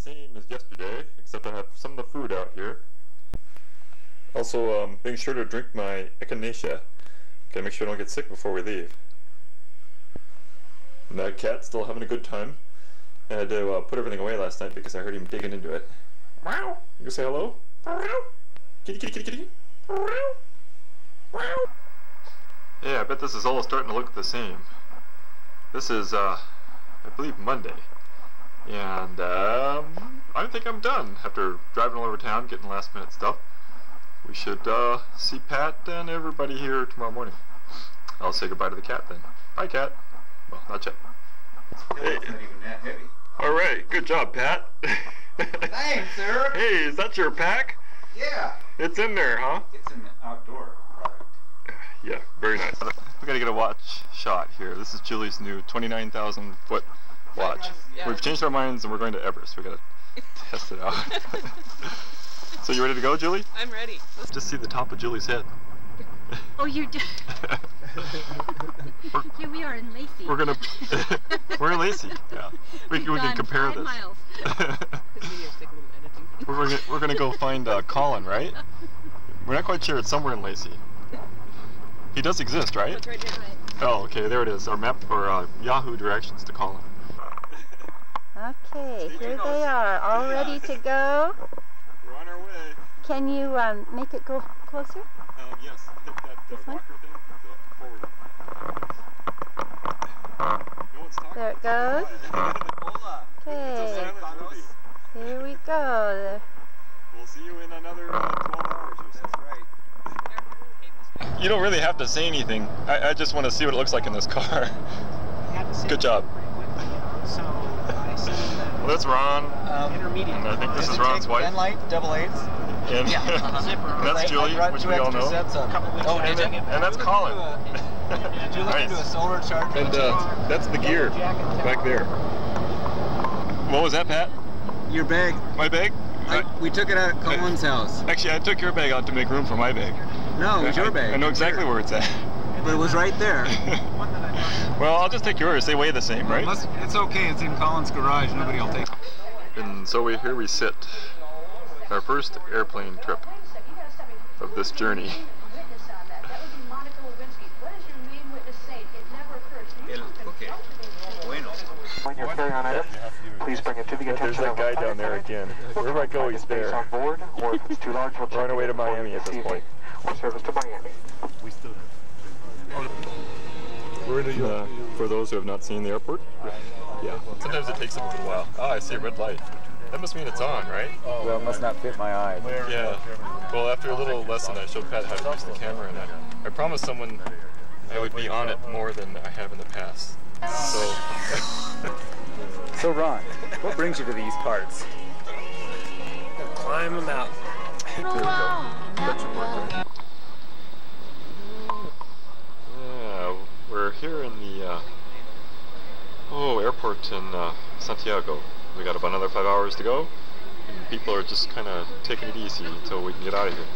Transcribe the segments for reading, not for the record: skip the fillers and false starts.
same as yesterday, except I have some of the food out here. Also, being sure to drink my echinacea. Okay, make sure I don't get sick before we leave. And that cat's still having a good time. I had to put everything away last night because I heard him digging into it. Meow! You can say hello? Meow! Kitty, kitty, kitty, kitty! Meow! Meow! Yeah, I bet this is all starting to look the same. This is, I believe Monday. And, I think I'm done after driving all over town, getting last minute stuff. We should, see Pat and everybody here tomorrow morning. I'll say goodbye to the cat then. Bye, cat. Well, not yet. Hey. It's not even that heavy. Alright, good job, Pat. Thanks, sir. Hey, is that your pack? Yeah. It's in there, huh? It's an outdoor product. Yeah, very nice. We gotta get a watch shot here. This is Julie's new 29,000 foot watch. Yeah. We've changed our minds and we're going to Everest. We gotta test it out. So you ready to go, Julie? I'm ready. Just see the top of Julie's head. Oh, you're here we are in Lacey. We're gonna we're in Lacey. Yeah, we can compare 5 this. miles. we're gonna go find Colin, right? We're not quite sure. It's somewhere in Lacey. He does exist, right? It's right here, right? Oh, okay. There it is. Our map or Yahoo directions to Colin. Okay, here they are, all ready to go. We're on our way. Can you make it go closer? Yes. Hit that This one? marker thing. Forward. No one's talking. There it goes. Okay, here we go. We'll see you in another 12 hours or so. That's right. You don't really have to say anything. I just want to see what it looks like in this car. Good job. So I see Well, that's Ron. intermediate. And I think this is Ron's wife. Pen light, double eights. And, and that's Julie, which we all know. Oh, And that's Colin. Did you look into a solar charger? And that's the gear back there. What was that, Pat? Your bag. My bag? We took it out at Colin's house. Actually, I took your bag out to make room for my bag. No, it was your bag. I know exactly where it's at. But it was right there. Well, I'll just take yours. They weigh the same, right? It's okay. It's in Colin's garage. Nobody will take it. And so here we sit. Our first airplane trip of this journey. When you're carrying on item, please bring it to the attention There's that guy down there again. Wherever I go, he's there. On board, or if it's too large, we'll We're on our way to Miami at this point. Or service to Miami. We still have. We're in for those who have not seen the airport. Yeah. Sometimes it takes a little while. Ah, I see a red light. That must mean it's on, right? Well, it must not fit my eye. Yeah. Well, after a little lesson, I showed Pat how to use the camera, and I promised someone I would be on it more than I have in the past. So. So Ron, what brings you to these parts? Climb a mountain. There we go. That should work, right? Yeah, we're here in the airport in Santiago. We got about another 5 hours to go, and people are just kind of taking it easy until we can get out of here.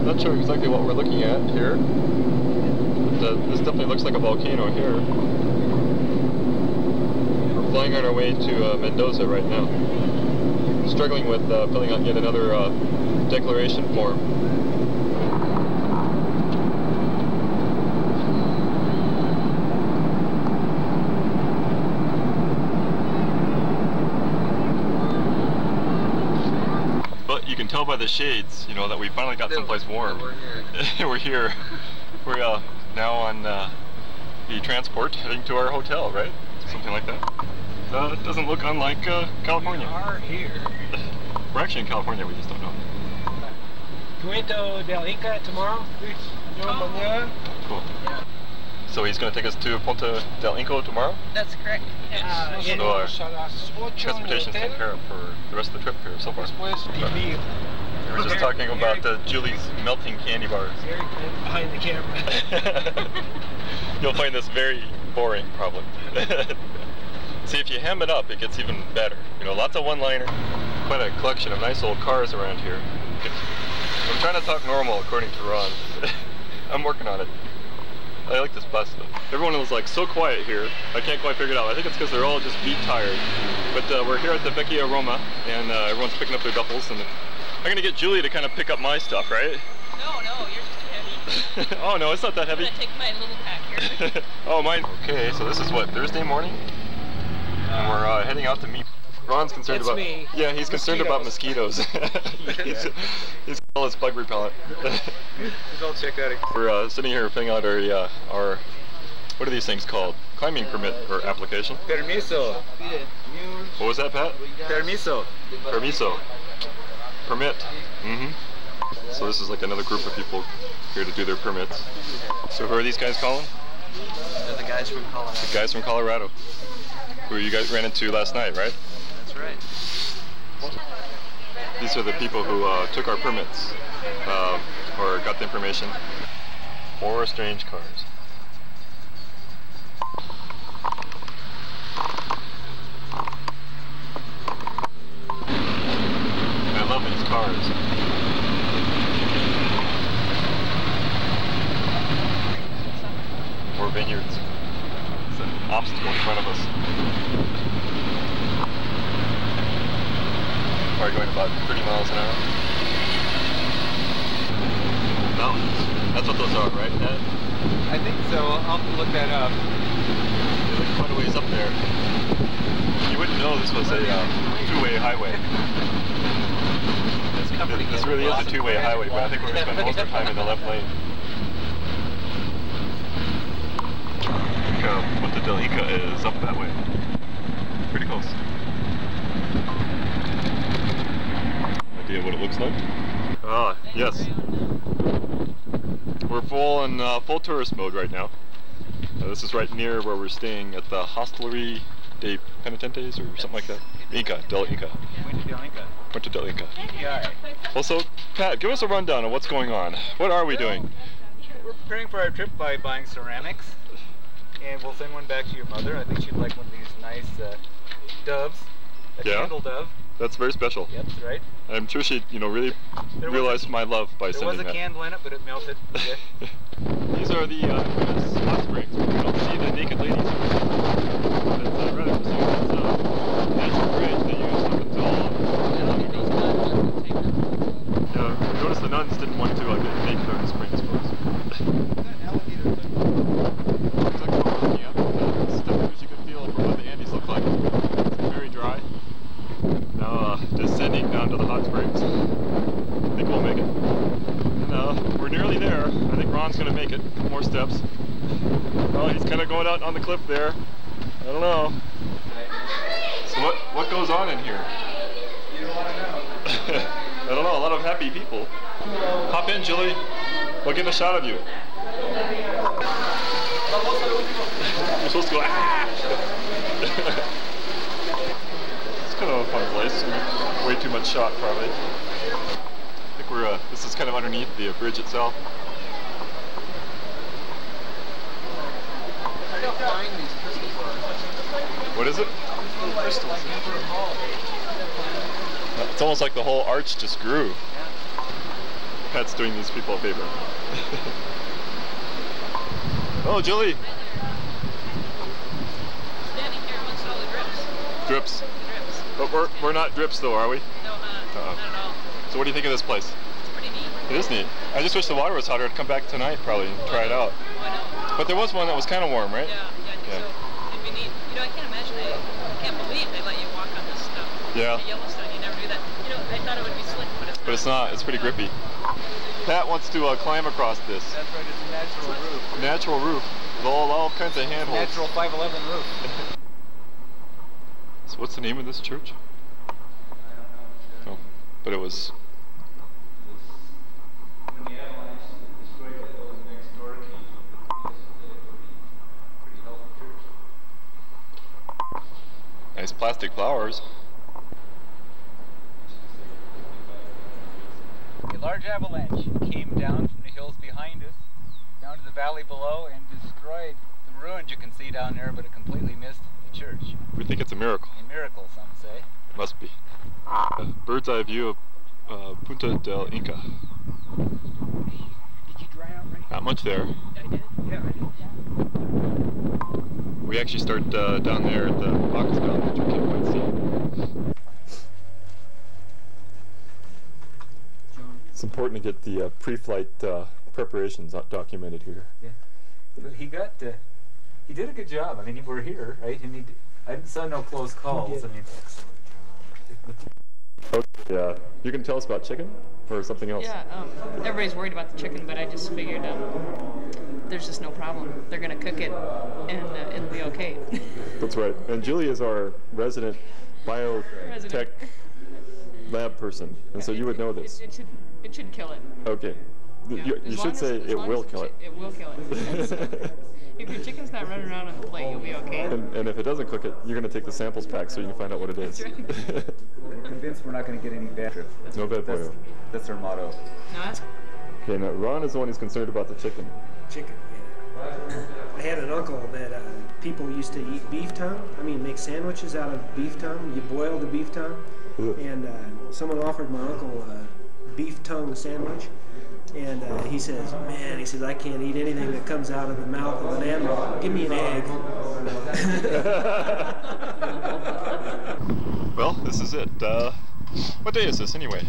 Not sure exactly what we're looking at here, but this definitely looks like a volcano here. We're flying on our way to Mendoza right now. Struggling with filling out yet another declaration form. But you can tell by the shades, you know, that we finally got someplace warm. We're here. We're now on the transport heading to our hotel, right? Something like that. It doesn't look unlike California. We are here. We're actually in California, we just don't know. Puerto del Inca tomorrow? Cool. So he's going to take us to Punta del Inca tomorrow? That's correct. So our transportation's taken care of for the rest of the trip here so far. We were just talking about Julie's melting candy bars. Very good behind the camera. You'll find this very boring, probably. See, if you ham it up, it gets even better. You know, lots of one-liner. Quite a collection of nice old cars around here. I'm trying to talk normal, according to Ron. I'm working on it. I like this bus though. Everyone was like so quiet here. I can't quite figure it out. I think it's because they're all just beat tired. But we're here at the Vecchia Roma, and everyone's picking up their duffels. And I'm gonna get Julie to kind of pick up my stuff, right? No, yours is too heavy. Oh no, it's not that heavy. I'm gonna take my little pack here. Oh, mine. Okay, so this is what, Thursday morning? And we're heading out to meet. Ron's concerned about. me. Yeah, he's concerned about mosquitoes. he's got all his bug repellent. He's all checked out. We're sitting here filling out our what are these things called? Climbing permit or application. Permiso. What was that, Pat? Permiso. Permiso. Permit. Mm-hmm. So this is like another group of people here to do their permits. So who are these guys, Colin? They're the guys from Colorado. The guys from Colorado. Who you guys ran into last night, right? That's right. These are the people who took our permits, or got the information. 4 strange cars. I love these cars. More vineyards. It's an obstacle in front of us. Probably going about 30 miles an hour. Mountains. That's what those are, right, Dad? I think so. I'll have to look that up. They look quite a ways up there. You wouldn't know this was a two-way highway. This really is a two-way highway, but I think we're going to spend most of our time in the left lane. Punta del Inca is up that way. Pretty close. Idea what it looks like? Ah, yes. We're full tourist mode right now. This is right near where we're staying at the Hostelry de Penitentes or something like that. Inca, del Inca. Punta del Inca. Yeah. Well, so Pat, give us a rundown of what's going on. What are we doing? We're preparing for our trip by buying ceramics, and we'll send one back to your mother. I think she'd like one of these nice doves, a candle dove. That's very special. Yep, that's right. I'm sure she, really realized my love by sending that. There was a candle in it, but it melted. Okay. These are the hot springs. You don't see the naked ladies. But it's rather interesting. It's a natural bridge they use up until. Notice the nuns didn't want to get naked on the springs for us. It's like we're looking at the steps you can feel for what the Andes look like. It's very dry. Now descending down to the hot springs. I think we'll make it. And we're nearly there. I think Ron's going to make it. More steps. Oh, he's kind of going out on the cliff there. I don't know. So what goes on in here? You don't want to know. I don't know. A lot of happy people. Hop in, Julie. We'll get a shot of you. You're supposed to go, ah! It's kind of a fun place. Way too much shot, probably. I think we're, this is kind of underneath the bridge itself. What is it? It's almost like the whole arch just grew. Pat's doing these people a favor. Oh, Julie! Standing here amongst all the drips. Drips. But we're not drips though, are we? No, not at all. So what do you think of this place? It's pretty neat. It is neat. I just wish the water was hotter. I'd come back tonight probably and try it out. Oh, I know. But there was one that was kind of warm, right? Yeah, I think so. It'd be neat. I can't imagine. I can't believe they let you walk on this stuff. Yeah. The Yellowstone, you never do that. I thought it would be slick, but it's not. But it's not. It's pretty grippy. Pat wants to climb across this. That's right, it's a natural roof. Natural roof. With all kinds of handholds. Natural 511 roof. So what's the name of this church? I don't know. Oh, but it was... When the avalanche destroyed that building next door came, it was a pretty healthy church. Nice plastic flowers. A large avalanche came down from the hills behind us, down to the valley below, and destroyed the ruins you can see down there, but it completely missed the church. We think it's a miracle. A miracle, some say. Must be. Bird's eye view of Punta del Inca. Did you dry out right Not much there. I did. Yeah, I did. We actually start down there at the Bacchus Mountain, which you can't quite see. It's important to get the pre-flight preparations documented here. Yeah. But he did a good job. I mean, we're here, right? And I saw no close calls. I mean, Okay, you can tell us about chicken or something else? Yeah, everybody's worried about the chicken, but I just figured there's just no problem. They're going to cook it, and it'll be okay. That's right. And Julie is our resident biotech lab person, and so you would know this. It should kill it. Okay. Yeah. You should say it will kill it. It will kill it. If your chicken's not running around on the plate, you'll be okay. And if it doesn't cook it, you're going to take the samples back so you can find out what it is. That's right. we're convinced we're not going to get any bad trip. No bad boy. That's our motto. No, that's Okay, now Ron is the one who's concerned about the chicken. Chicken, yeah. I had an uncle that people used to eat beef tongue. I mean, make sandwiches out of beef tongue. You boil the beef tongue. Ugh. And someone offered my uncle a beef tongue sandwich. And he says, man, he says, I can't eat anything that comes out of the mouth of an animal. Give me an egg. Well, this is it. What day is this anyway?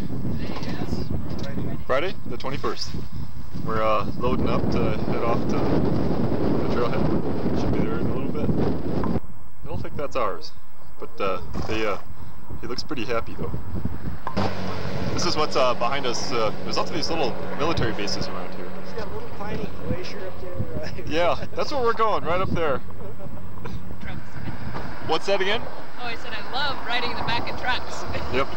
Friday, the 21st. We're loading up to head off to the trailhead. Should be there in a little bit. I don't think that's ours, but he looks pretty happy though. This is what's behind us. There's lots of these little military bases around here. He's got a little tiny glacier up there, right? Yeah, that's where we're going, right up there. What's that again? Oh, I said I love riding in the back of trucks. Yep.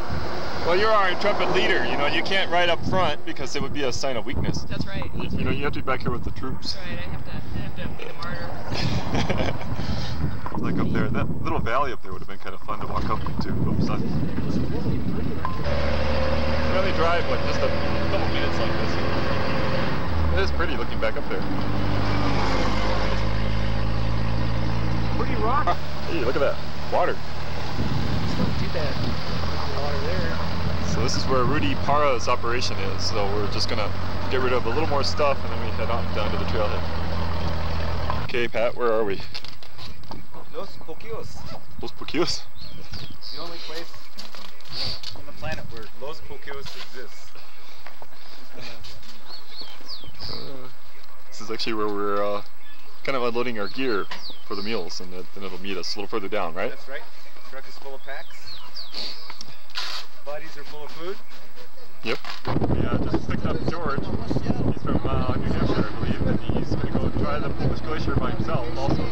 Well, you're our intrepid leader. You know, you can't ride up front because it would be a sign of weakness. That's right. You know, you have to be back here with the troops. That's right. I have to be a martyr. Like up there, that little valley up there would have been kind of fun to walk up to. Oops, I only drive like just a couple minutes like this. It is pretty looking back up there. Pretty rock. Hey, look at that water. It's not too bad. Water there. So this is where Rudy Parra's operation is. So we're just gonna get rid of a little more stuff and then we head on down to the trailhead. Okay, Pat, where are we? Los Poquios. Los Poquios? It's the only place on the planet where Los Poquios exists. This is actually where we're kind of unloading our gear for the meals, and then it'll meet us a little further down, right? That's right. The truck is full of packs. Bodies are full of food. Yep. Yeah, just picked up George. He's from New Hampshire, I believe, and he's going to go try the Polish Glacier by himself also.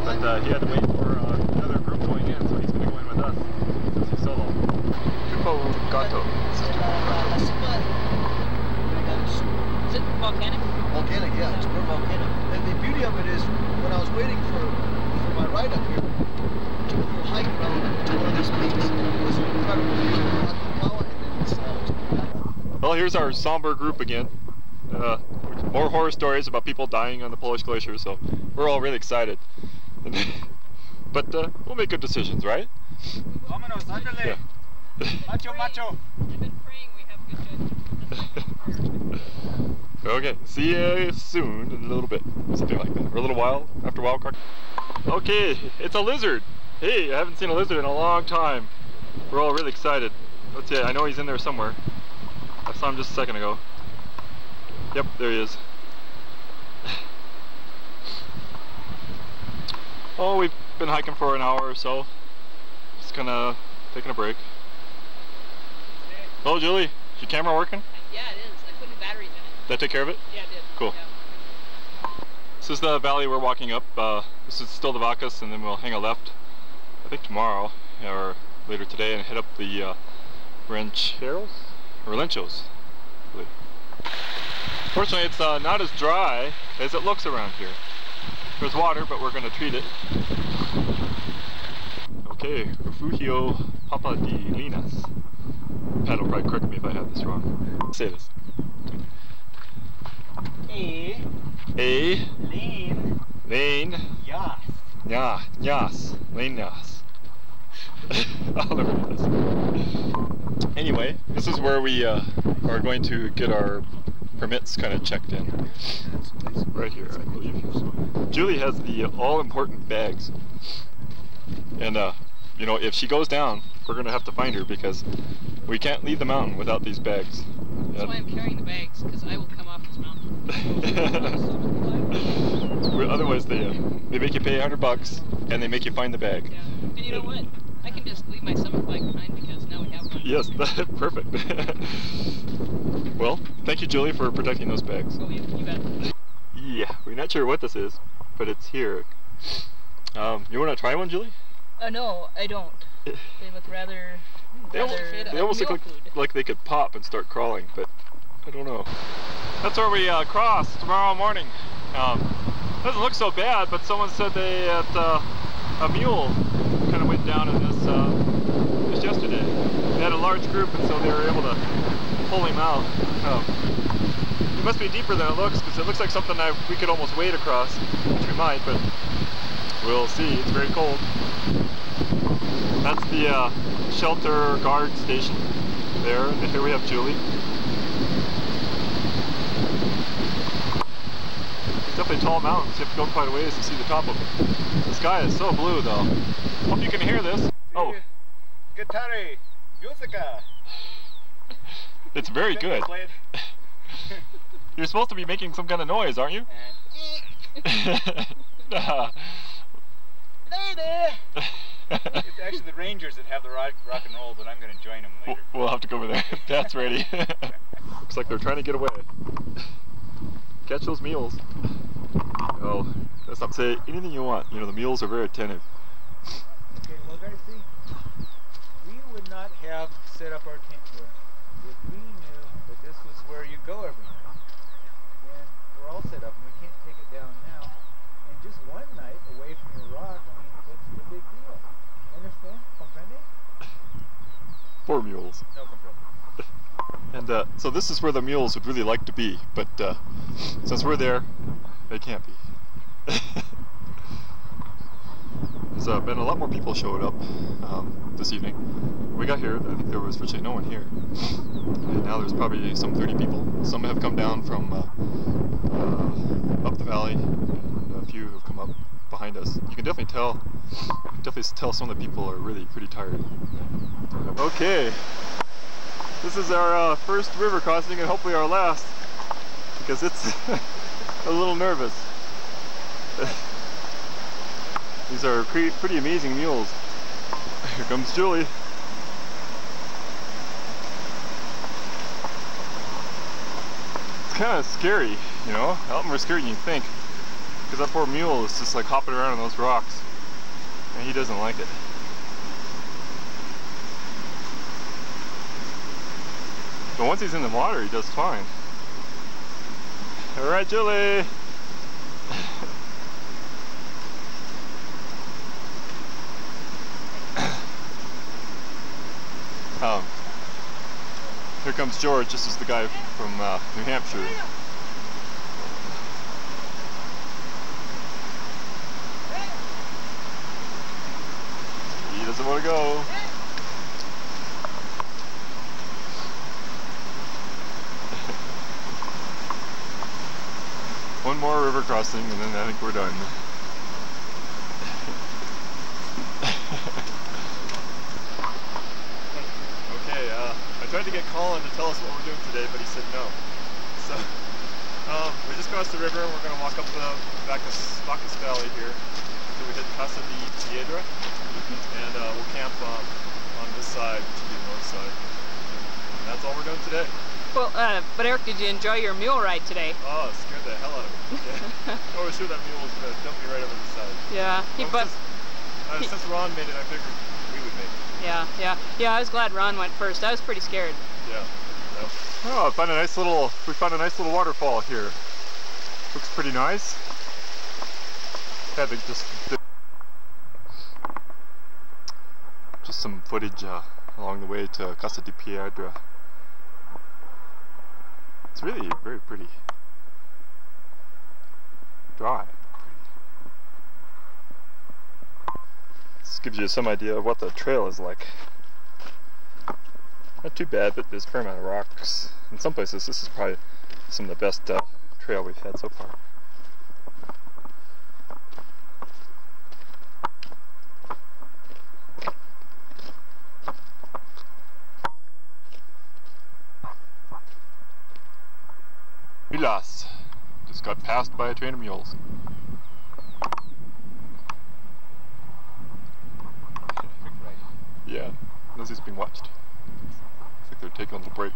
But he had to wait for another group going in, so he's going to go in with us since he's solo. Tupo Gato. Is it volcanic? Volcanic, yeah, it's more volcanic. And the beauty of it is, when I was waiting for my ride up here, I took a little hike around to one of these peaks. It was an incredible view of Aconcagua and then this Well, here's our somber group again. More horror stories about people dying on the Polish Glacier, so we're all really excited. But we'll make good decisions, right? Vámonos, ándale. Yeah. Macho, macho. I've been praying we have good judgment. Okay, see you soon in a little bit. Something like that. Or a little while, after wild card. Okay, it's a lizard. Hey, I haven't seen a lizard in a long time. We're all really excited. Let's see, I know he's in there somewhere. I saw him just a second ago. Yep, there he is. Oh, we've been hiking for an hour or so. Just kinda taking a break. Oh, Julie, is your camera working? Yeah, it is. I put new batteries in it. Did that take care of it? Yeah, it did. Cool. Yeah. This is the valley we're walking up. This is still the Bacchus, and then we'll hang a left, I think tomorrow, or later today, and head up the Relenchos, I believe. Fortunately, it's not as dry as it looks around here. There's water, but we're going to treat it. Okay, Refugio Papadilinas. Pat will probably correct me if I have this wrong. Say this. Lane. Yas. Yas. Lane Yas. I'll never do this. Anyway, this is where we are going to get our permits kind of checked in. Right here, I believe. Julie has the all-important bags. And, you know, if she goes down, we're going to have to find her because we can't leave the mountain without these bags. That's why I'm carrying the bags, because I will come off this mountain. Otherwise, they make you pay $100 and they make you find the bag. Yeah. And you know what? I can just leave my summit bike behind because now we have one. Yes, perfect. Well, thank you, Julie, for protecting those bags. Oh, you bet. Yeah, we're not sure what this is, but it's here. You want to try one, Julie? No, I don't. They look rather They almost look like they could pop and start crawling, but I don't know. That's where we cross tomorrow morning. Doesn't look so bad, but someone said they had a mule kind of went down in this just yesterday. They had a large group, and so they were able to pull him out. It must be deeper than it looks, because it looks like something we could almost wade across, which we might, but we'll see. It's very cold. That's the shelter guard station there, and here we have Julie. It's definitely tall mountains. You have to go quite a ways to see the top of them. The sky is so blue, though. Hope you can hear this. Oh. Guitarre, musica. It's very good. You're supposed to be making some kind of noise, aren't you? It's actually the Rangers that have the rock and roll, but I'm going to join them later. We'll have to go over there. That's ready. Looks like they're trying to get away. Catch those mules. Oh, let's not say anything you want. You know, the mules are very attentive. Okay, well guys, see, we would not have set up our tent here if we knew that this was where you go every night. And we're all set up and we can't take it down now. And just one night away from your rock, I mean, what's the big deal? Understand? Comprende? Poor mules. No, comprende. And so this is where the mules would really like to be, but since we're there, they can't be. There's been a lot more people showed up this evening. When we got here, I think there was virtually no one here. And now there's probably some 30 people. Some have come down from up the valley, and a few have come up behind us. You can definitely tell some of the people are really pretty tired. Okay. This is our first river crossing and hopefully our last, because it's a little nervous. These are pretty amazing mules. Here comes Julie. It's kind of scary, you know, a lot more scary than you think, because that poor mule is just like hopping around on those rocks, and he doesn't like it. But once he's in the water, he does fine. All right, Julie. Here comes George. This is the guy from New Hampshire. He doesn't want to go. One more river crossing and then I think we're done. Okay, I tried to get Colin to tell us what we're doing today, but he said no. So, we just crossed the river and we're going to walk up the Bacchus Valley here until we hit Casa di Piedra, and we'll camp on this side, which will be the north side. And that's all we're doing today. Well, but Eric, did you enjoy your mule ride today? Oh, it scared the hell out of me. Yeah. I was sure that mule was going to dump me right over the side. Yeah. Since Ron made it, I figured we would make it. Yeah, I was glad Ron went first. I was pretty scared. Yeah. Oh, we found a nice little waterfall here. Looks pretty nice. Had to just some footage along the way to Casa di Piedra. It's really very pretty. Dry. This gives you some idea of what the trail is like. Not too bad, but there's a fair amount of rocks. In some places, this is probably some of the best trail we've had so far. Milas just got passed by a train of mules. Yeah, unless he's being watched. Looks like they're taking a little break.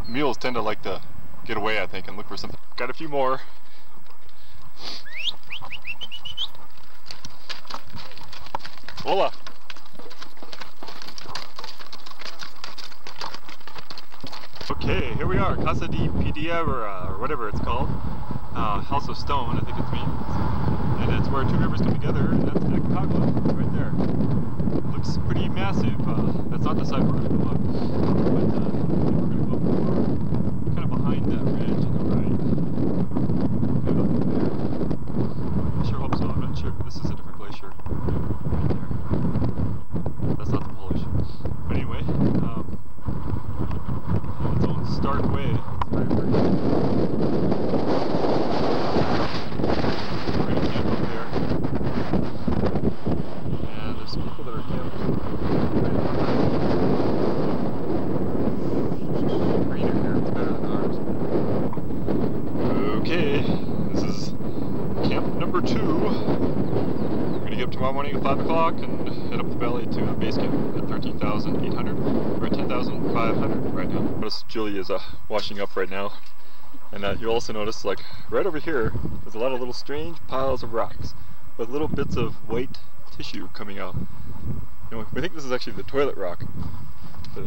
Mules tend to like to get away, I think, and look for something. Got a few more. Hola! Okay, here we are, Casa de Piedra, or whatever it's called. House of Stone, I think it means. And it's where two rivers come together, and that's Aconcagua, right there. Looks pretty massive. That's not the side we're going to go up, but I think we're going to go up kind of behind that ridge on the right. Maybe up there. I sure hope so. I'm not sure. This is a different glacier. Right there. That's not the Polish. But anyway, its own stark way. It's very, very cool. We're going to camp up there. And there's some people that are camped right behind. Greener here, it's better than ours. Okay, this is camp number 2. We're going to get up tomorrow morning at 5 o'clock and head up the valley to the base camp at 13,800. We're at 10,500 right now. Notice Julie is washing up right now. And you'll also notice, like, right over here, there's a lot of little strange piles of rocks with little bits of white tissue coming out. You know, we think this is actually the toilet rock. But,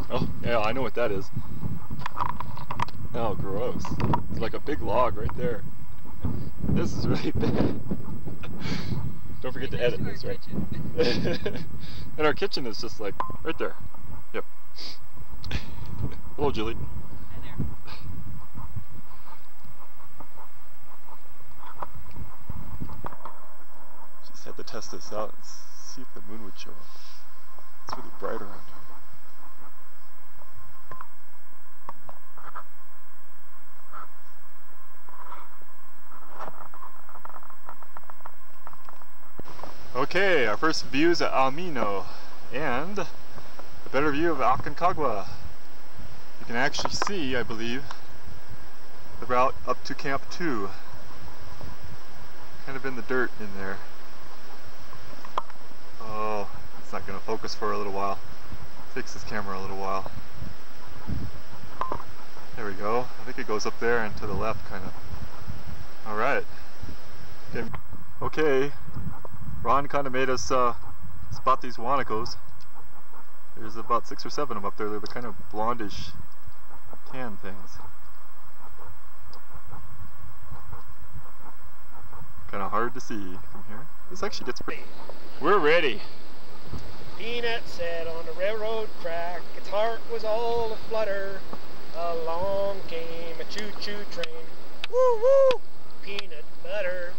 oh, yeah, I know what that is. Oh, gross. It's like a big log right there. This is really bad. Don't forget to edit this, right? And our kitchen is just like right there. Yep. Hello, Julie. Hi there. Just had to test this out and see if the moon would show up. It's really bright around here. Okay, our first view is at Almino, and a better view of Aconcagua. You can actually see, I believe, the route up to Camp 2. Kind of in the dirt in there. Oh, it's not going to focus for a little while. Takes this camera a little while. There we go. I think it goes up there and to the left, kind of. Alright. Okay. Ron kind of made us spot these guanacos. There's about 6 or 7 of them up there. They're the kind of blondish tan things. Kind of hard to see from here. This actually gets pretty. We're ready. Peanut sat on the railroad track. Its heart was all aflutter. Along came a choo-choo train. Woo woo! Peanut butter.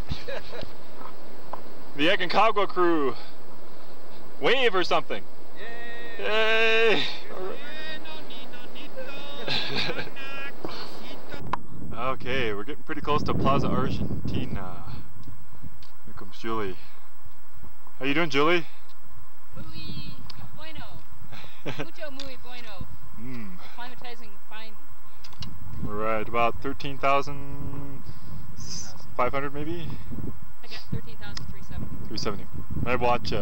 The Aconcagua crew. Wave or something. Yay! Yay! Okay, we're getting pretty close to Plaza Argentina. Here comes Julie. How you doing, Julie? Muy bueno. Mucho muy bueno. Climatizing fine. We're at about 13,500 maybe? I got 13,370. 370. My watch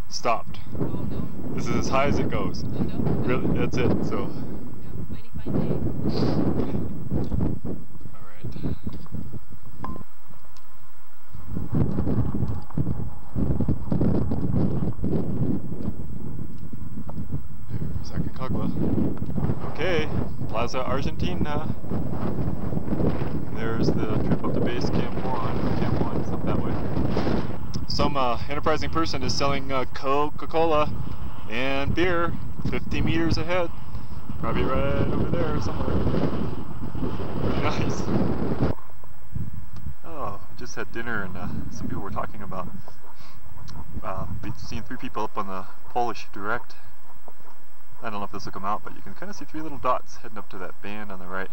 stopped. Oh no. This is as high as it goes. Oh no. Really, that's it, so. Yeah, mighty fine day. Alright. There's Aconcagua. Okay, Plaza Argentina. There's the trip up to base Camp 1. Camp 1, it's up that way. Some enterprising person is selling Coca-Cola and beer 50 meters ahead. Probably right over there somewhere. Pretty nice. Oh, I just had dinner and some people were talking about seeing 3 people up on the Polish direct. I don't know if this will come out, but you can kind of see 3 little dots heading up to that band on the right.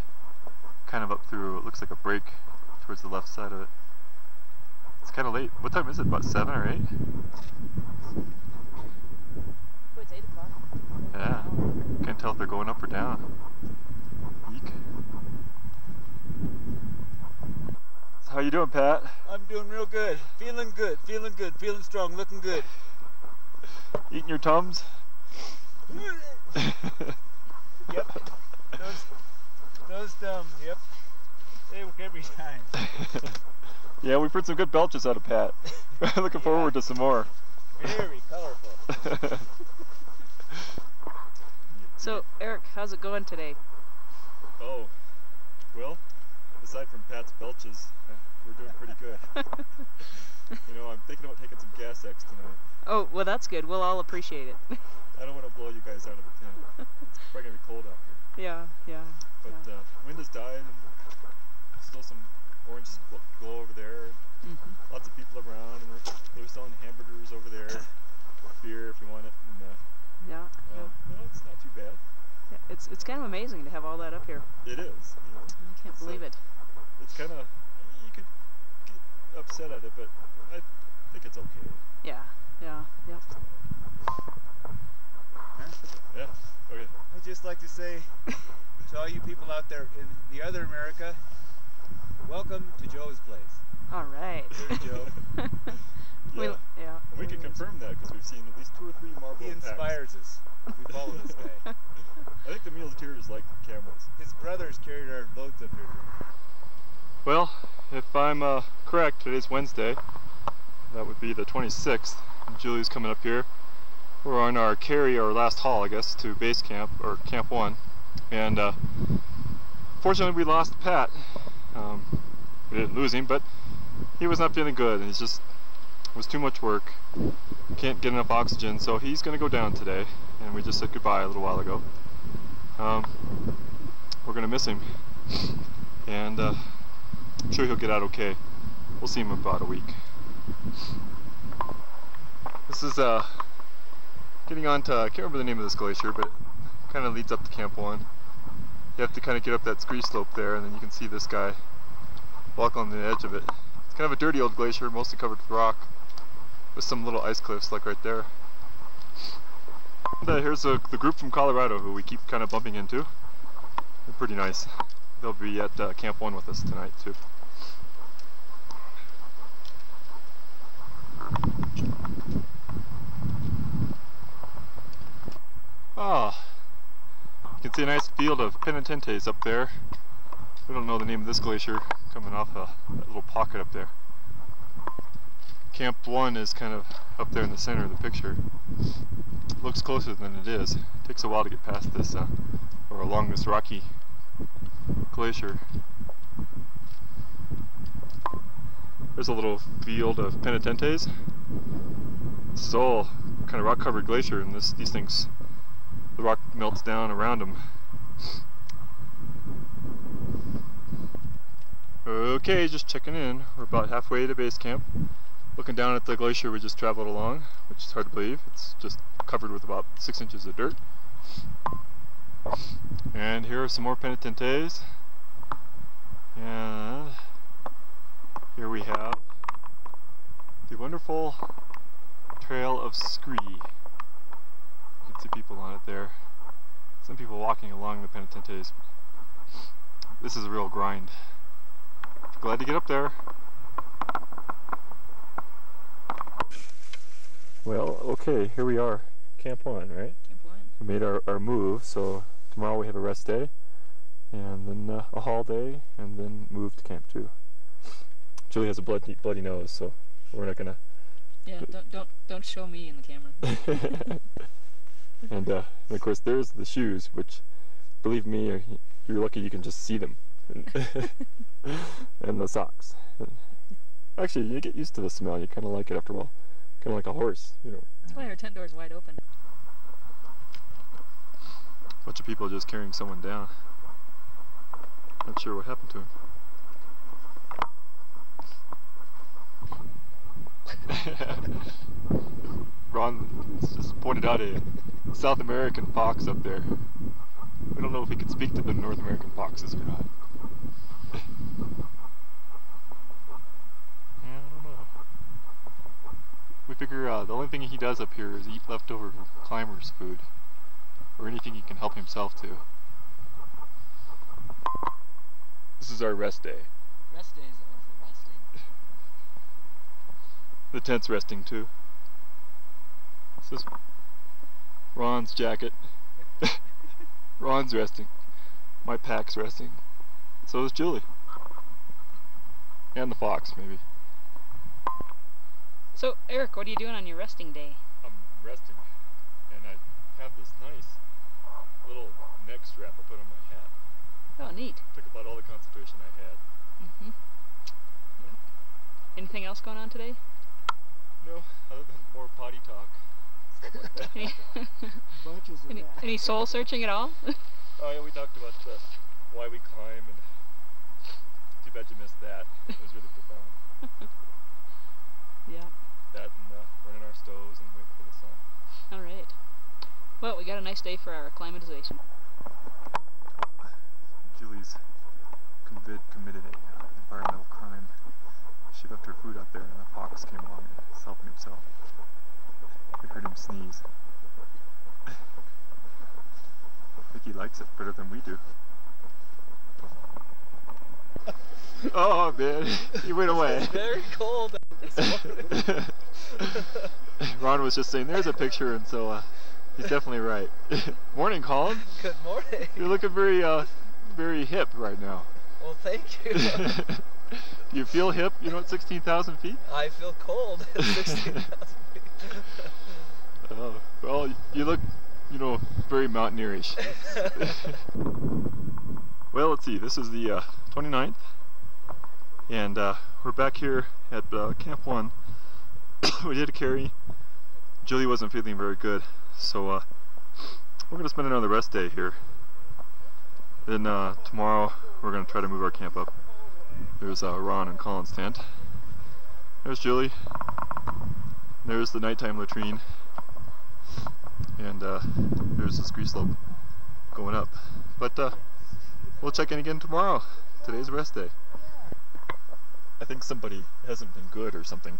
kind of up through, it looks like a break towards the left side of it. It's kind of late. What time is it? About 7 or 8? Oh, it's 8 o'clock. Yeah. Can't tell if they're going up or down. Eek. So how you doing, Pat? I'm doing real good. Feeling good. Feeling good. Feeling strong. Looking good. Eating your Tums? Yep. Those yep. They work every time. Yeah, we've heard some good belches out of Pat. Looking forward to some more. Very colorful. So, Eric, how's it going today? Oh, well, aside from Pat's belches, we're doing pretty good. You know, I'm thinking about taking some gas X tonight. Oh, well, that's good. We'll all appreciate it. I don't want to blow you guys out of the tent. It's probably going to be cold out here. Yeah. But wind has died, and still some orange glow over there. Lots of people around, and they're selling hamburgers over there. Beer if you want it. And, yeah. No, it's not too bad. Yeah, it's kind of amazing to have all that up here. It is. You know, I can't believe it. It's kind of, you could get upset at it, but I think it's okay. Yeah. Huh? Yeah. Okay. I'd just like to say to all you people out there in the other America, welcome to Joe's place. All right. There's Joe. Yeah. And we can confirm that because we've seen at least 2 or 3 Marlboro He inspires us. We follow this guy. I think the muleteers like cameras. His brothers carried our loads up here. Well, if I'm correct, today's Wednesday. That would be the 26th. And Julie's coming up here. We're on our carry, our last haul, I guess, to base camp, or Camp 1. And fortunately we lost Pat. We didn't lose him, but he was not feeling good. It was too much work. Can't get enough oxygen, so he's going to go down today. And we just said goodbye a little while ago. We're going to miss him. And I'm sure he'll get out okay. We'll see him in about a week. This is getting on to, I can't remember the name of this glacier, but it kind of leads up to Camp 1. You have to kind of get up that scree slope there, and then you can see this guy walk on the edge of it. It's kind of a dirty old glacier, mostly covered with rock, with some little ice cliffs like right there. And, here's the group from Colorado who we keep kind of bumping into. They're pretty nice. They'll be at Camp 1 with us tonight too. Ah, you can see a nice field of penitentes up there. We don't know the name of this glacier coming off that little pocket up there. Camp 1 is kind of up there in the center of the picture. Looks closer than it is. It takes a while to get past this, or along this rocky glacier. There's a little field of penitentes. This is all kind of rock-covered glacier, and these things, the rock melts down around them. Okay, just checking in. We're about halfway to base camp. Looking down at the glacier we just traveled along, which is hard to believe. It's just covered with about 6 inches of dirt. And here are some more penitentes. And here we have the wonderful Trail of Scree. You can see people on it there. Some people walking along the penitentes. This is a real grind. Glad to get up there. Well, okay, here we are. Camp 1, right? Camp 1. We made our move, so tomorrow we have a rest day, and then a haul day, and then move to Camp 2. Julie has a bloody nose, so we're not gonna... Yeah, don't show me in the camera. And of course there's the shoes, which, believe me, you're lucky you can just see them. And the socks. Actually, you get used to the smell. You kind of like it after a while. Kind of like a horse, you know. That's why our tent door is wide open. Bunch of people just carrying someone down. Not sure what happened to him. Ron just pointed out a South American fox up there. We don't know if he could speak to the North American foxes or not. figure the only thing he does up here is eat leftover climbers' food, or anything he can help himself to. This is our rest day. Rest days are for resting. The tent's resting too. This is Ron's jacket. Ron's resting. My pack's resting. So is Julie. And the fox, maybe. So, Eric, what are you doing on your resting day? I'm resting, and I have this nice little neck strap I put on my hat. Oh, neat. Took about all the concentration I had. Mm-hmm. Yep. Anything else going on today? No, other than more potty talk. Stuff like that. Bunches of that. Any soul searching at all? Oh yeah, we talked about why we climb, and too bad you missed that. It was really profound. Yeah. That and running our stoves and waiting for the sun. All right. Well, we got a nice day for our acclimatization. Julie's committed an environmental crime. She left her food out there, and a fox came along and was helping himself. We heard him sneeze. I think he likes it better than we do. Oh man, he went away. It's very cold out this morning. Ron was just saying, there's a picture, and so he's definitely right. Morning, Colin. Good morning. You're looking very hip right now. Well, thank you. Do you feel hip, you know, at 16,000 feet? I feel cold at 16,000 feet. Well, you look, you know, very mountaineerish. Well, let's see, this is the 29th, and we're back here at Camp 1. We did a carry. Julie wasn't feeling very good, so we're going to spend another rest day here. Then tomorrow we're going to try to move our camp up. There's Ron and Colin's tent. There's Julie. There's the nighttime latrine. And there's the ski slope going up. But we'll check in again tomorrow. Today's a rest day. I think somebody hasn't been good or something.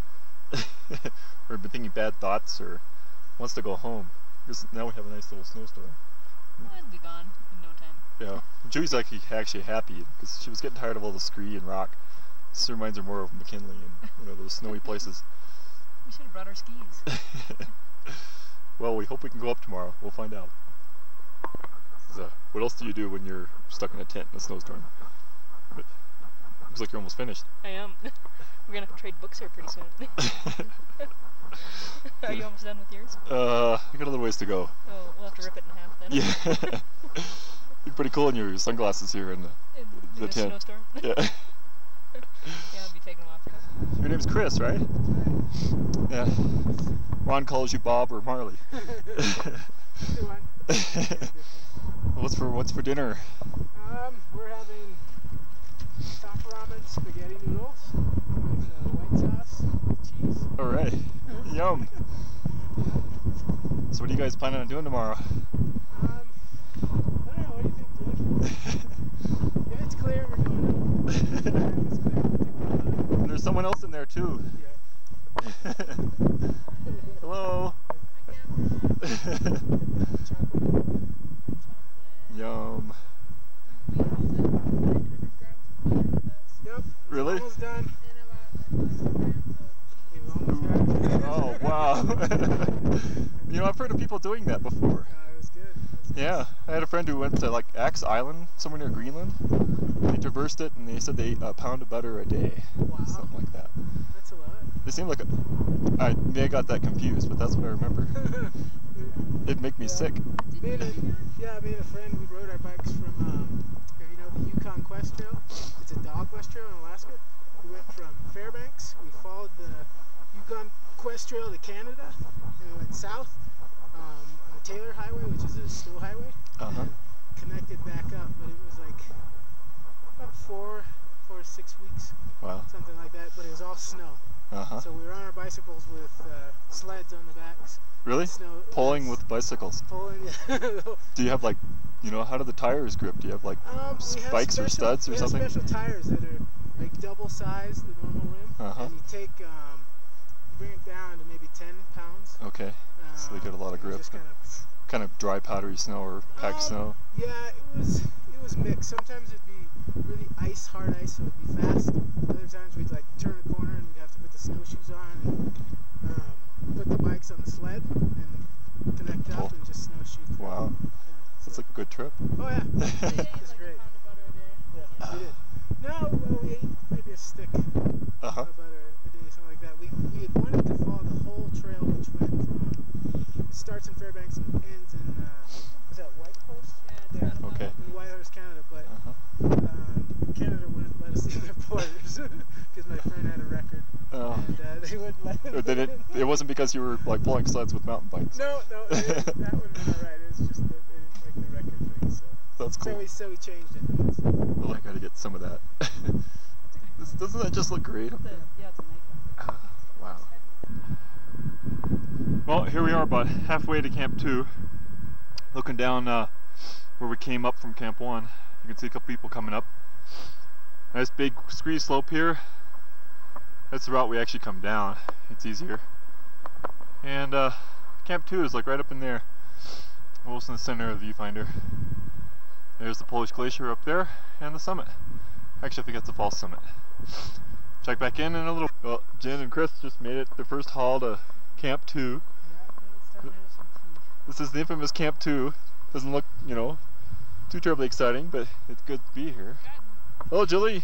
Or been thinking bad thoughts or wants to go home. Because now we have a nice little snowstorm. It'll be gone in no time. Yeah. Julie's actually happy because she was getting tired of all the scree and rock. This reminds her more of McKinley and, you know, those snowy places. We should have brought our skis. Well, we hope we can go up tomorrow. We'll find out. What else do you do when you're stuck in a tent in a snowstorm? But looks like you're almost finished. I am. We're gonna have to trade books here pretty soon. Are you almost done with yours? I got a little ways to go. Oh, we'll have to rip it in half then. Yeah. You're pretty cool in your sunglasses here in the tent. Snowstorm. Yeah. Yeah, I'll be taking them off too. Your name's Chris, right? Yeah. Ron calls you Bob or Marley. What's for dinner? We're having top ramen spaghetti noodles with white sauce with cheese. All right. Yum. So what are you guys planning on doing tomorrow? I don't know. What do you think, Jim? Yeah, it's clear. We're going up. It's clear. And there's someone else in there too. Yeah. Hello. Yum. Yep. Really? Almost done. Oh wow. You know, I've heard of people doing that before. It was good. Yeah, I had a friend who went to like Axe Island, somewhere near Greenland. They traversed it and they said they ate a pound of butter a day. Wow. Something like that. That's a lot. They seemed like I got that confused, but that's what I remember. It'd make me sick. Me and a friend, we rode our bikes from, you know, the Yukon Quest Trail. It's a dog quest trail in Alaska. We went from Fairbanks, we followed the Yukon Quest Trail to Canada, and we went south on the Taylor Highway, which is a snow highway, and connected back up, but it was like about 4 to 6 weeks, wow, something like that, but it was all snow. So we were on our bicycles with sleds on the backs. Really? Pulling with bicycles? Pulling, yeah. Do you have like, you know, how do the tires grip? Do you have like spikes or studs or something? We have special tires that are like double size the normal rim, and you take bring it down to maybe 10 pounds. Okay. So they get a lot of grip. Just kind of dry powdery snow or packed snow. Yeah, it was mixed. Sometimes it'd be really hard ice, so it'd be fast. Other times we'd like turn a corner and we'd have to put the snowshoes on and put the bikes on the sled and connect up and just snowshoe through. Wow. Yeah, That's like a good trip. Oh yeah. It's great. Yeah, we did. No, well, we ate maybe a stick of butter a day, something like that. We had wanted to follow the whole trail, which went from, it starts in Fairbanks and ends in, is that Whitehorse? Yeah. Okay. In Whitehorse, Canada, but Canada wouldn't let us in their borders because my friend had a record. Oh. And they wouldn't let him It wasn't because you were like pulling sleds with mountain bikes. No, that would have been alright. It was just that they didn't like the record thing, so. That's cool. So we changed it. Well, I gotta get some of that. Doesn't that just look great up there? Yeah, it's a night. Wow. Well, here we are about halfway to Camp 2. Looking down where we came up from Camp 1. You can see a couple people coming up. Nice big scree slope here. That's the route we actually come down. It's easier. And Camp 2 is like right up in there. Almost in the center of the viewfinder. There's the Polish glacier up there and the summit. Actually, I think that's the false summit. Check back in a little. Well, Jen and Chris just made it their first haul to Camp 2. This is the infamous Camp 2. Doesn't look, you know, too terribly exciting, but it's good to be here. Hello, Julie.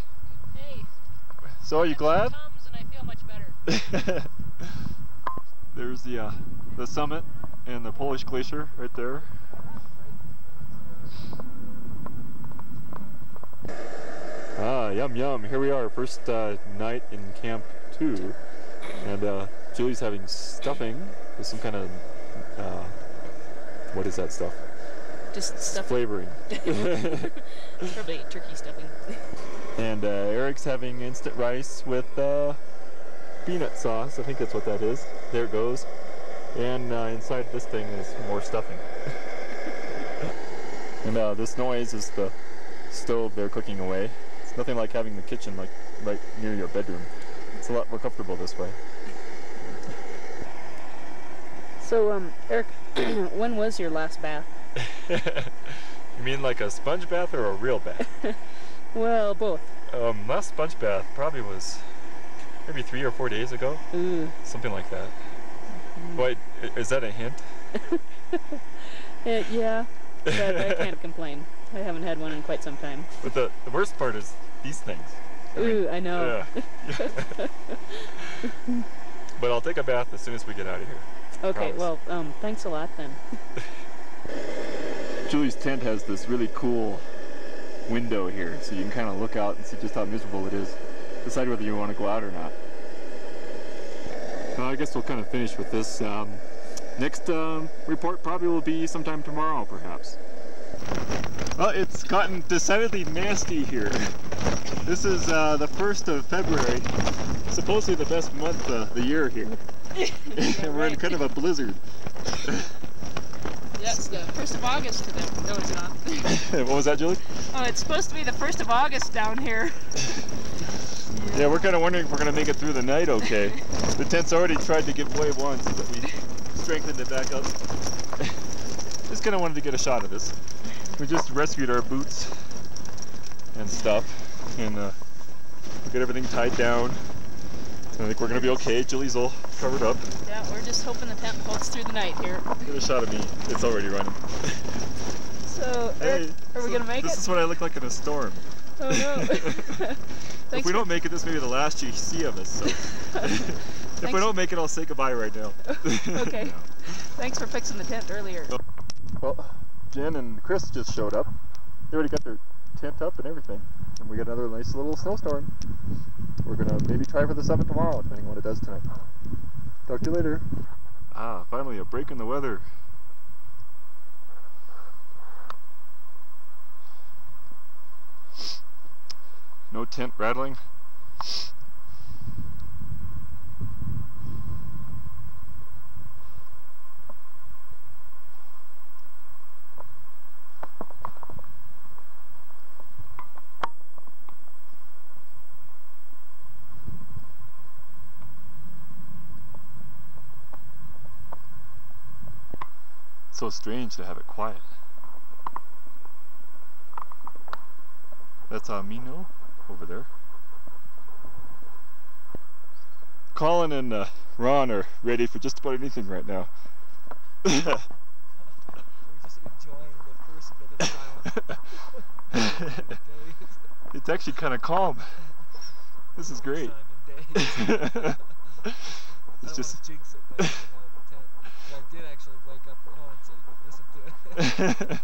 Hey. So, are you glad? Tums and I feel much better. There's the summit and the Polish glacier right there. Ah, yum yum. Here we are, first night in Camp 2. And Julie's having stuffing with some kind of, what is that stuff? Just stuffing. Flavoring. Probably turkey stuffing. And Eric's having instant rice with peanut sauce. I think that's what that is. There it goes. And inside this thing is more stuffing. And this noise is the stove they're cooking away. It's nothing like having the kitchen like right near your bedroom. It's a lot more comfortable this way. So, Eric, when was your last bath? You mean like a sponge bath or a real bath? Well, both. Last sponge bath probably was maybe 3 or 4 days ago. Ooh. Something like that. Wait, is that a hint? Yeah, but I can't complain. I haven't had one in quite some time. But the worst part is these things. Ooh, I know. Yeah. But I'll take a bath as soon as we get out of here. Okay, well, thanks a lot then. Julie's tent has this really cool window here, so you can kind of look out and see just how miserable it is. Decide whether you want to go out or not. I guess we'll kind of finish with this. Next report probably will be sometime tomorrow, perhaps. Well, it's gotten decidedly nasty here. This is the 1st of February, supposedly the best month of the year here. And we're in kind of a blizzard. Yeah, it's the 1st of August to them. No, it's not. What was that, Julie? Oh, it's supposed to be the 1st of August down here. Yeah, we're kind of wondering if we're going to make it through the night okay. The tent's already tried to give way once, but we strengthened it back up. Just kind of wanted to get a shot of this. We just rescued our boots and stuff, and we got everything tied down. I think we're going to be okay. Julie's all covered up. Yeah, we're just hoping the tent holds through the night here. Get a shot of me. It's already running. So, Eric, are we going to make it? This is what I look like in a storm. Oh no. If we don't make it, this may be the last you see of us. So. If we don't make it, I'll say goodbye right now. Okay. No. Thanks for fixing the tent earlier. Well, Jen and Chris just showed up. They already got their tent up and everything. And we got another nice little snowstorm. We're going to maybe try for the summit tomorrow, depending on what it does tonight. Talk to you later. Ah, finally a break in the weather. No tent rattling. It's so strange to have it quiet. That's Mino over there. Colin and Ron are ready for just about anything right now. We're just enjoying the first bit of silence. It's actually kind of calm. This is great. It's just. Jinx it by getting out of the tent. But I did actually wake up Ron so you can listen to it.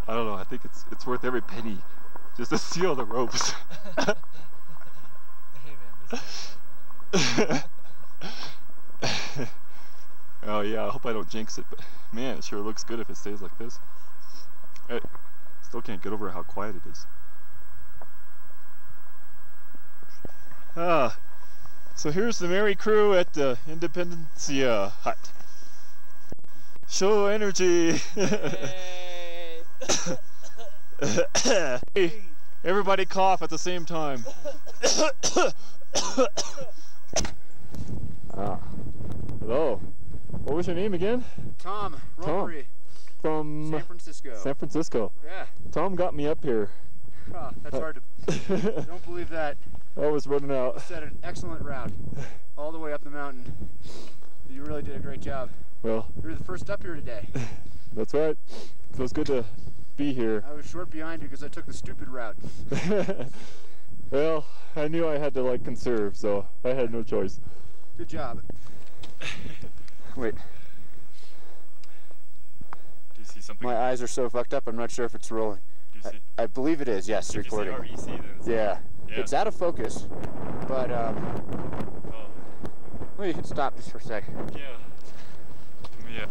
I don't know. I think it's worth every penny just to seal the ropes. Hey man, this guy's Oh yeah, I hope I don't jinx it, but man, it sure looks good if it stays like this. I still can't get over how quiet it is. So here's the merry crew at the Independencia hut. Show energy! Hey, everybody cough at the same time. Hello. What was your name again? Tom. Ropery. From San Francisco. San Francisco. Yeah. Tom got me up here. Oh, that's hard to. Don't believe that. I was running out. You set an excellent route all the way up the mountain. You really did a great job. Well, you were the first up here today. That's right. Feels good to be here. I was short behind you because I took the stupid route. Well, I knew I had to like conserve, so I had no choice. Good job. Wait. Do you see something? My eyes are so fucked up, I'm not sure if it's rolling. Do you see? I believe it is, yes, recording. If you see REC, then it's yeah. It's out of focus, but well, you can stop just for a second. Yeah.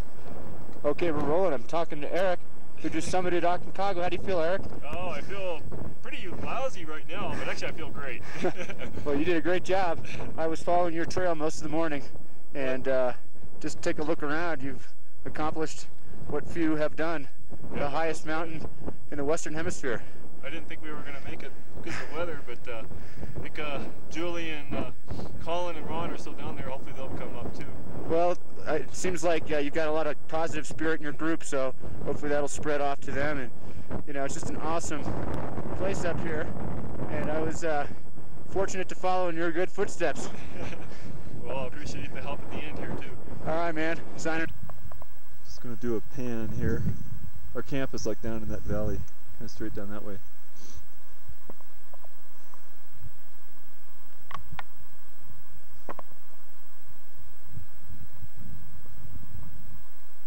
Okay, we're rolling. I'm talking to Eric, who just summited Aconcagua. How do you feel, Eric? Oh, I feel pretty lousy right now, but actually I feel great. Well, you did a great job. I was following your trail most of the morning, and just take a look around. You've accomplished what few have done. The highest mountain in the Western Hemisphere. I didn't think we were going to make it because of the weather, but I think Julie and Colin and Ron are still down there. Hopefully they'll come up too. Well, it seems like you've got a lot of positive spirit in your group, so hopefully that'll spread off to them. And you know, it's just an awesome place up here, and I was fortunate to follow in your good footsteps. Well, I appreciate the help at the end here too. All right, man. Signing. Just gonna do a pan here. Our camp is like down in that valley, kind of straight down that way.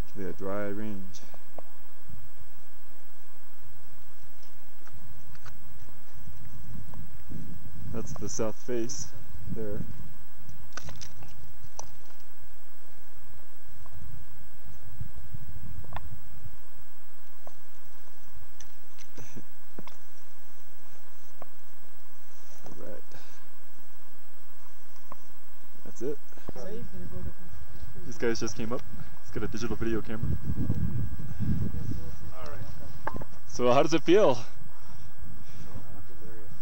Actually a dry range. That's the south face there. Alright. That's it. These guys just came up. He's got a digital video camera. Alright. So how does it feel?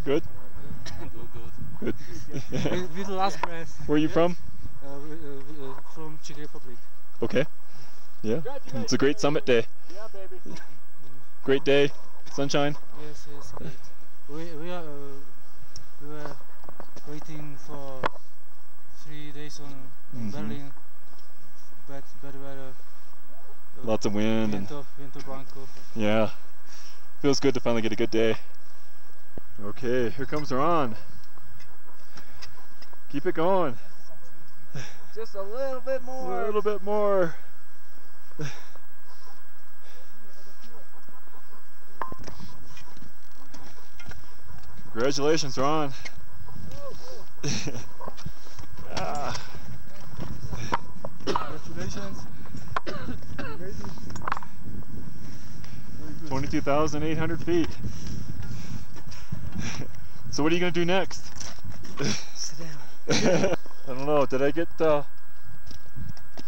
Good? Good. With the last breath. Where are you from? From Czech Republic. Okay. Yeah. It's a great summit day. Yeah, baby. Great day. Sunshine. Yes, great. We were waiting for 3 days on Berlin, but bad weather. Lots of wind and Viento Blanco. Yeah. Feels good to finally get a good day. Okay, here comes Ron. Keep it going. Just a little bit more. A little bit more. Congratulations, Ron. Congratulations. 22,800 feet. So what are you going to do next? Sit down. I don't know. Did I get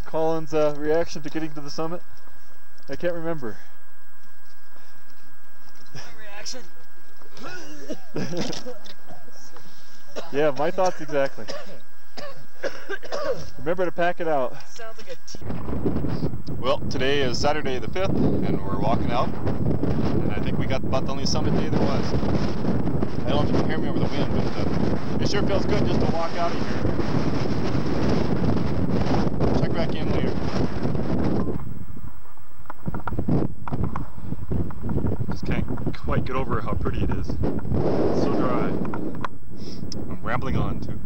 Colin's reaction to getting to the summit? I can't remember. My reaction. Yeah, my thoughts exactly. Remember to pack it out. Sounds like a Well, today is Saturday the 5th, and we're walking out. And I think we got about the only summit day there was. I don't know if you can hear me over the wind, but it sure feels good just to walk out of here. Check back in later. Just can't quite get over how pretty it is. It's so dry. I'm rambling on too.